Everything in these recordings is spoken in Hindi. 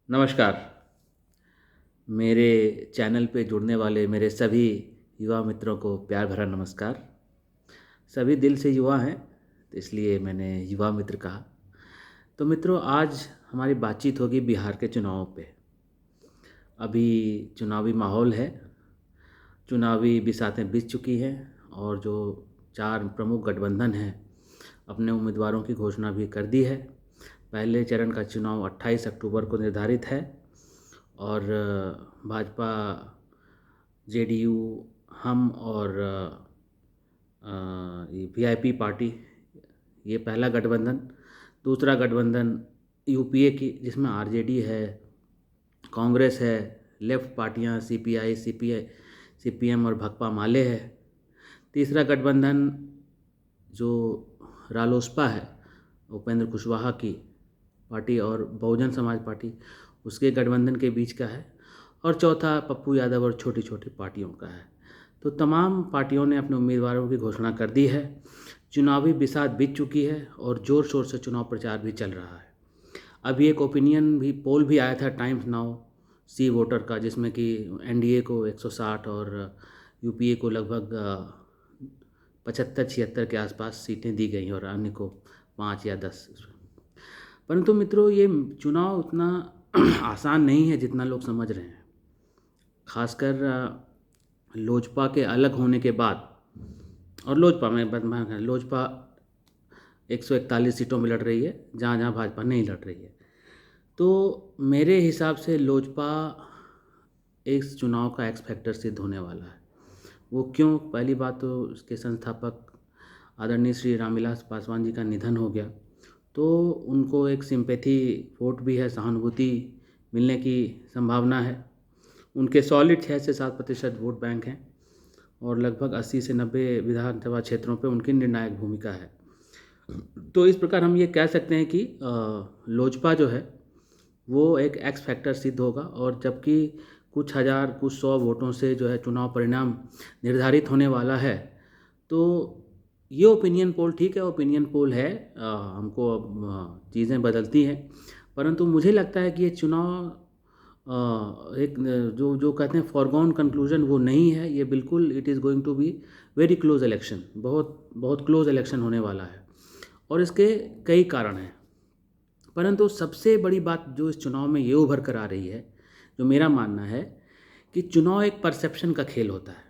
नमस्कार। मेरे चैनल पे जुड़ने वाले मेरे सभी युवा मित्रों को प्यार भरा नमस्कार। सभी दिल से युवा हैं, तो इसलिए मैंने युवा मित्र कहा। तो मित्रों, आज हमारी बातचीत होगी बिहार के चुनावों पे। अभी चुनावी माहौल है, चुनावी बिसातें बीत चुकी हैं और जो 4 प्रमुख गठबंधन हैं अपने उम्मीदवारों की घोषणा भी कर दी है। पहले चरण का चुनाव 28 अक्टूबर को निर्धारित है और भाजपा, जेडीयू, हम और ये वीआईपी पार्टी, ये पहला गठबंधन। दूसरा गठबंधन यूपीए की, जिसमें आरजेडी है, कांग्रेस है, लेफ्ट पार्टियां सीपीआई, सीपीएम और भाकपा माले है। तीसरा गठबंधन जो रालोसपा है, उपेंद्र कुशवाहा की पार्टी, और बहुजन समाज पार्टी, उसके गठबंधन के बीच का है। और चौथा पप्पू यादव और छोटी छोटी पार्टियों का है। तो तमाम पार्टियों ने अपने उम्मीदवारों की घोषणा कर दी है। चुनावी बिसात बीत चुकी है और ज़ोर शोर से चुनाव प्रचार भी चल रहा है। अभी एक ओपिनियन भी पोल भी आया था टाइम्स नाउ सी वोटर का, जिसमें कि एनडीए को 160 और यूपीए को लगभग 75-76 के आसपास सीटें दी गई और अन्य को 5 या 10। परंतु मित्रों, ये चुनाव उतना आसान नहीं है जितना लोग समझ रहे हैं। खासकर लोजपा के अलग होने के बाद, और लोजपा 141 सीटों में लड़ रही है, जहाँ जहाँ भाजपा नहीं लड़ रही है। तो मेरे हिसाब से लोजपा इस चुनाव का एक्स फैक्टर सिद्ध होने वाला है। वो क्यों? पहली बात तो उसके संस्थापक आदरणीय श्री रामविलास पासवान जी का निधन हो गया, तो उनको एक सिंपैथी वोट भी है, सहानुभूति मिलने की संभावना है। उनके सॉलिड 6 से 7% वोट बैंक हैं और लगभग 80 से 90 विधानसभा क्षेत्रों पे उनकी निर्णायक भूमिका है। तो इस प्रकार हम ये कह सकते हैं कि लोजपा जो है वो एक एक्स फैक्टर सिद्ध होगा। और जबकि कुछ हज़ार, कुछ 100 वोटों से जो है चुनाव परिणाम निर्धारित होने वाला है, तो ये ओपिनियन पोल ठीक है, ओपिनियन पोल है, हमको अब चीज़ें बदलती हैं। परंतु मुझे लगता है कि ये चुनाव एक जो जो कहते हैं फॉरगॉन कंक्लूजन, वो नहीं है। ये बिल्कुल it is going to be very close election, बहुत बहुत क्लोज इलेक्शन होने वाला है और इसके कई कारण हैं। परंतु सबसे बड़ी बात जो इस चुनाव में ये उभर कर आ रही है, जो मेरा मानना है, कि चुनाव एक परसेप्शन का खेल होता है।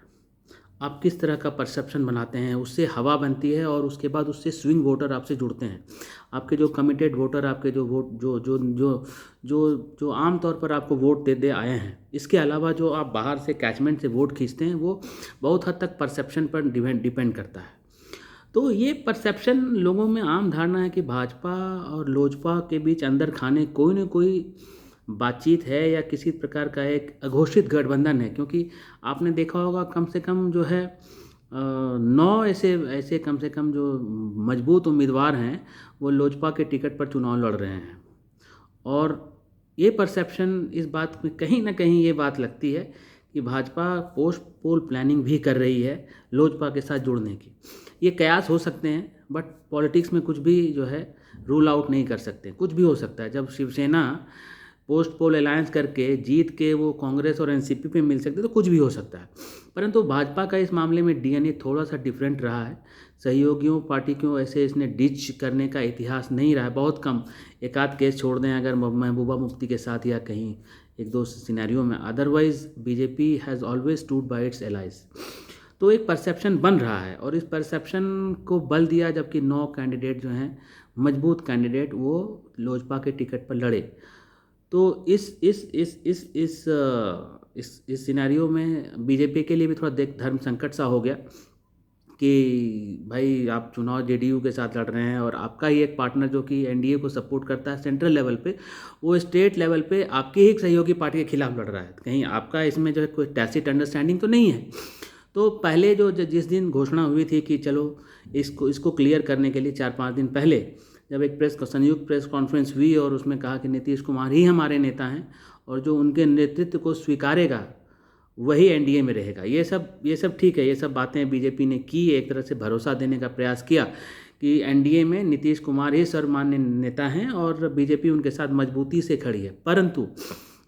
आप किस तरह का परसेप्शन बनाते हैं, उससे हवा बनती है और उसके बाद उससे स्विंग वोटर आपसे जुड़ते हैं। आपके जो कमिटेड वोटर, आपके जो वोट जो जो जो जो जो आम तौर पर आपको वोट दे दे आए हैं, इसके अलावा जो आप बाहर से कैचमेंट से वोट खींचते हैं, वो बहुत हद तक परसेप्शन पर डिपेंड करता है। तो ये परसेप्शन, लोगों में आम धारणा है कि भाजपा और लोजपा के बीच अंदर खाने कोई न कोई बातचीत है या किसी प्रकार का एक अघोषित गठबंधन है। क्योंकि आपने देखा होगा, कम से कम जो है 9 ऐसे ऐसे कम से कम जो मजबूत उम्मीदवार हैं, वो लोजपा के टिकट पर चुनाव लड़ रहे हैं। और ये परसेप्शन, इस बात में कहीं ना कहीं ये बात लगती है कि भाजपा पोस्ट पोल प्लानिंग भी कर रही है लोजपा के साथ जुड़ने की। ये कयास हो सकते हैं, बट पॉलिटिक्स में कुछ भी जो है रूल आउट नहीं कर सकते, कुछ भी हो सकता है। जब शिवसेना पोस्ट पोल अलायंस करके जीत के वो कांग्रेस और एनसीपी पे मिल सकते, तो कुछ भी हो सकता है। परंतु भाजपा का इस मामले में डीएनए थोड़ा सा डिफरेंट रहा है। सहयोगियों, पार्टी को ऐसे इसने डिच करने का इतिहास नहीं रहा है, बहुत कम। एक आध केस छोड़ दें अगर महबूबा मुफ्ती के साथ या कहीं एक दो सिनेरियो में, otherwise BJP has always stood by it's allies. तो एक परसेप्शन बन रहा है और इस परसेप्शन को बल दिया, जबकि 9 कैंडिडेट जो हैं मजबूत कैंडिडेट, वो लोजपा के टिकट पर लड़े। तो इस सिनेरियो में बीजेपी के लिए भी थोड़ा धर्म संकट सा हो गया कि भाई, आप चुनाव जेडीयू के साथ लड़ रहे हैं और आपका ही एक पार्टनर जो कि एनडीए को सपोर्ट करता है सेंट्रल लेवल पे, वो स्टेट लेवल पे आपकी ही एक सहयोगी पार्टी के खिलाफ लड़ रहा है। कहीं आपका इसमें जो है कोई टैसिट अंडरस्टैंडिंग तो नहीं है। तो पहले जिस दिन घोषणा हुई थी कि चलो इसको क्लियर करने के लिए 4-5 दिन पहले, जब एक संयुक्त प्रेस कॉन्फ्रेंस हुई और उसमें कहा कि नीतीश कुमार ही हमारे नेता हैं और जो उनके नेतृत्व को स्वीकारेगा वही एनडीए में रहेगा। ये सब ठीक है, ये सब बातें बीजेपी ने की, एक तरह से भरोसा देने का प्रयास किया कि एनडीए में नीतीश कुमार ही सर्वमान्य नेता हैं और बीजेपी उनके साथ मजबूती से खड़ी है। परंतु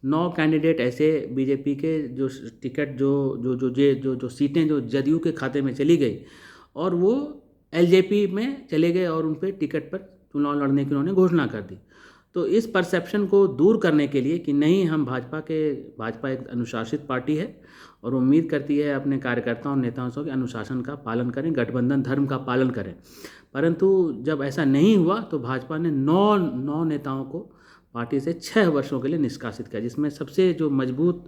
9 कैंडिडेट ऐसे बीजेपी के जो टिकट जो सीटें जो जदयू के खाते में चली गई और वो एलजेपी में चले गए और उन पर टिकट पर चुनाव लड़ने की उन्होंने घोषणा कर दी। तो इस परसेप्शन को दूर करने के लिए कि नहीं, हम भाजपा एक अनुशासित पार्टी है और उम्मीद करती है अपने कार्यकर्ताओं और नेताओं से कि अनुशासन का पालन करें, गठबंधन धर्म का पालन करें। परंतु जब ऐसा नहीं हुआ तो भाजपा ने 9 नेताओं को पार्टी से 6 वर्षों के लिए निष्कासित किया, जिसमें सबसे जो मजबूत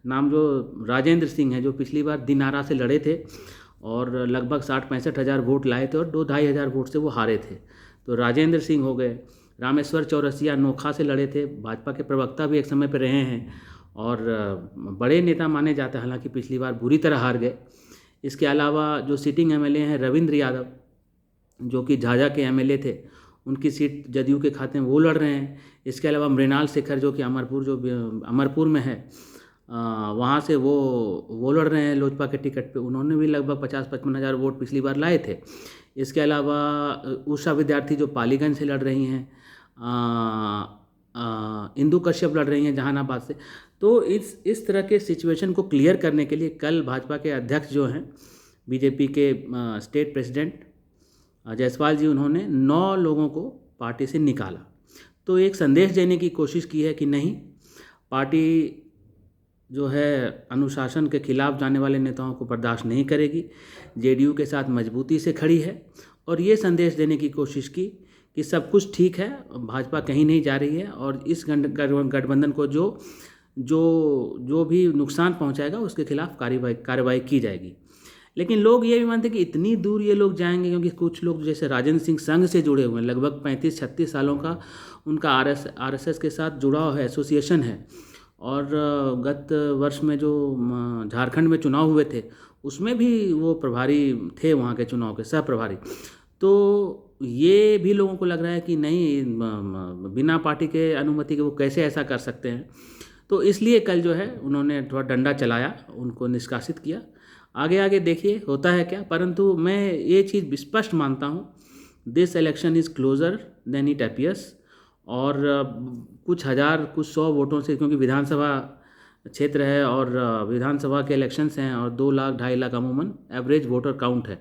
नाम जो राजेंद्र सिंह है, जो पिछली बार दिनारा से लड़े थे और लगभग 60-65 हज़ार वोट लाए थे और 2-2.5 हज़ार वोट से वो हारे थे। तो राजेंद्र सिंह हो गए। रामेश्वर चौरसिया नोखा से लड़े थे, भाजपा के प्रवक्ता भी एक समय पर रहे हैं और बड़े नेता माने जाते हैं, हालांकि पिछली बार बुरी तरह हार गए। इसके अलावा जो सिटिंग एमएलए हैं रविंद्र यादव, जो कि झाझा के एमएलए थे, उनकी सीट जदयू के खाते में वो लड़ रहे हैं। इसके अलावा मृणाल शेखर जो कि अमरपुर में है, वहाँ से वो लड़ रहे हैं लोजपा के टिकट पे। उन्होंने भी लगभग 50-55 हज़ार वोट पिछली बार लाए थे। इसके अलावा उषा विद्यार्थी जो पालीगंज से लड़ रही हैं, इंदु कश्यप लड़ रही हैं जहानाबाद से। तो इस तरह के सिचुएशन को क्लियर करने के लिए कल भाजपा के अध्यक्ष जो हैं, बीजेपी के स्टेट प्रेसिडेंट जायसवाल जी, उन्होंने 9 लोगों को पार्टी से निकाला। तो एक संदेश देने की कोशिश की है कि नहीं, पार्टी जो है अनुशासन के खिलाफ जाने वाले नेताओं को बर्दाश्त नहीं करेगी, जेडीयू के साथ मजबूती से खड़ी है। और ये संदेश देने की कोशिश की कि सब कुछ ठीक है, भाजपा कहीं नहीं जा रही है और इस गठबंधन को जो भी नुकसान पहुंचाएगा उसके खिलाफ कार्रवाई की जाएगी। लेकिन लोग ये भी मानते हैं कि इतनी दूर ये लोग जाएंगे, क्योंकि कुछ लोग जैसे राजेंद्र सिंह संघ से जुड़े हुए हैं, लगभग 35-36 सालों का उनका आरएसएस के साथ जुड़ाव है, एसोसिएशन है। और गत वर्ष में जो झारखंड में चुनाव हुए थे उसमें भी वो प्रभारी थे, वहाँ के चुनाव के सह प्रभारी। तो ये भी लोगों को लग रहा है कि नहीं, बिना पार्टी के अनुमति के वो कैसे ऐसा कर सकते हैं। तो इसलिए कल जो है उन्होंने थोड़ा डंडा चलाया, उनको निष्कासित किया। आगे देखिए होता है क्या। परंतु मैं ये चीज़ स्पष्ट मानता हूँ, this election is closure then it appears. और कुछ हज़ार कुछ 100 वोटों से, क्योंकि विधानसभा क्षेत्र है और विधानसभा के इलेक्शंस हैं और 2 लाख 2.5 लाख अमूमन एवरेज वोटर काउंट है।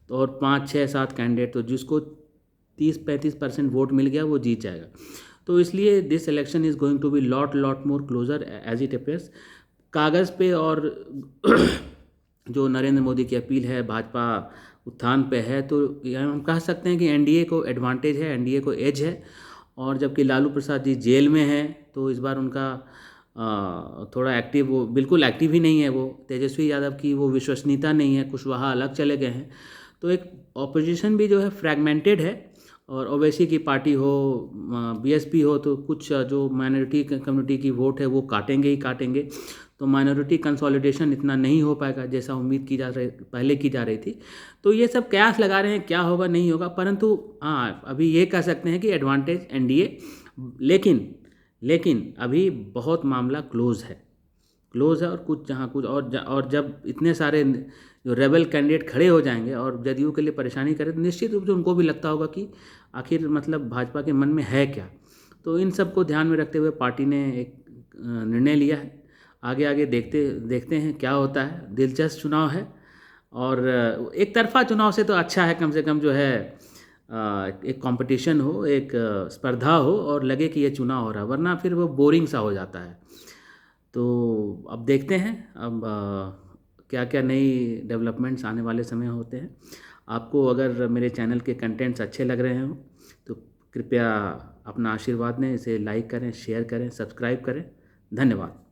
तो और 5, 6, 7 कैंडिडेट, तो जिसको 30-35% वोट मिल गया वो जीत जाएगा। तो इसलिए this election is going to be lot more closer as it appears. कागज़ पे और जो नरेंद्र मोदी की अपील है भाजपा उत्थान पे है, तो हम कह सकते हैं कि एनडीए को एडवांटेज है, एनडीए को एज है। और जबकि लालू प्रसाद जी जेल में हैं, तो इस बार उनका थोड़ा एक्टिव, वो बिल्कुल एक्टिव ही नहीं है। वो तेजस्वी यादव की वो विश्वसनीयता नहीं है, कुशवाहा अलग चले गए हैं। तो एक ऑपोजिशन भी जो है फ्रैगमेंटेड है। और ओवैसी की पार्टी हो, बीएसपी हो, तो कुछ जो माइनॉरिटी कम्युनिटी की वोट है वो काटेंगे ही काटेंगे। तो माइनॉरिटी कंसोलिडेशन इतना नहीं हो पाएगा जैसा उम्मीद पहले की जा रही थी। तो ये सब कयास लगा रहे हैं, क्या होगा नहीं होगा। परंतु हाँ, अभी ये कह सकते हैं कि एडवांटेज एनडीए। लेकिन अभी बहुत मामला क्लोज है और कुछ जहाँ कुछ और जब इतने सारे जो रेबल कैंडिडेट खड़े हो जाएंगे और जदयू के लिए परेशानी करें, तो निश्चित रूप से उनको भी लगता होगा कि आखिर मतलब भाजपा के मन में है क्या। तो इन सब को ध्यान में रखते हुए पार्टी ने एक निर्णय लिया है। आगे देखते हैं क्या होता है। दिलचस्प चुनाव है और एक तरफा चुनाव से तो अच्छा है, कम से कम जो है एक कंपटीशन हो, एक स्पर्धा हो और लगे कि ये चुनाव हो रहा है, वरना फिर वो बोरिंग सा हो जाता है। तो अब देखते हैं अब क्या क्या नई डेवलपमेंट्स आने वाले समय होते हैं। आपको अगर मेरे चैनल के कंटेंट्स अच्छे लग रहे हों तो कृपया अपना आशीर्वाद दें, इसे लाइक करें, शेयर करें, सब्सक्राइब करें। धन्यवाद।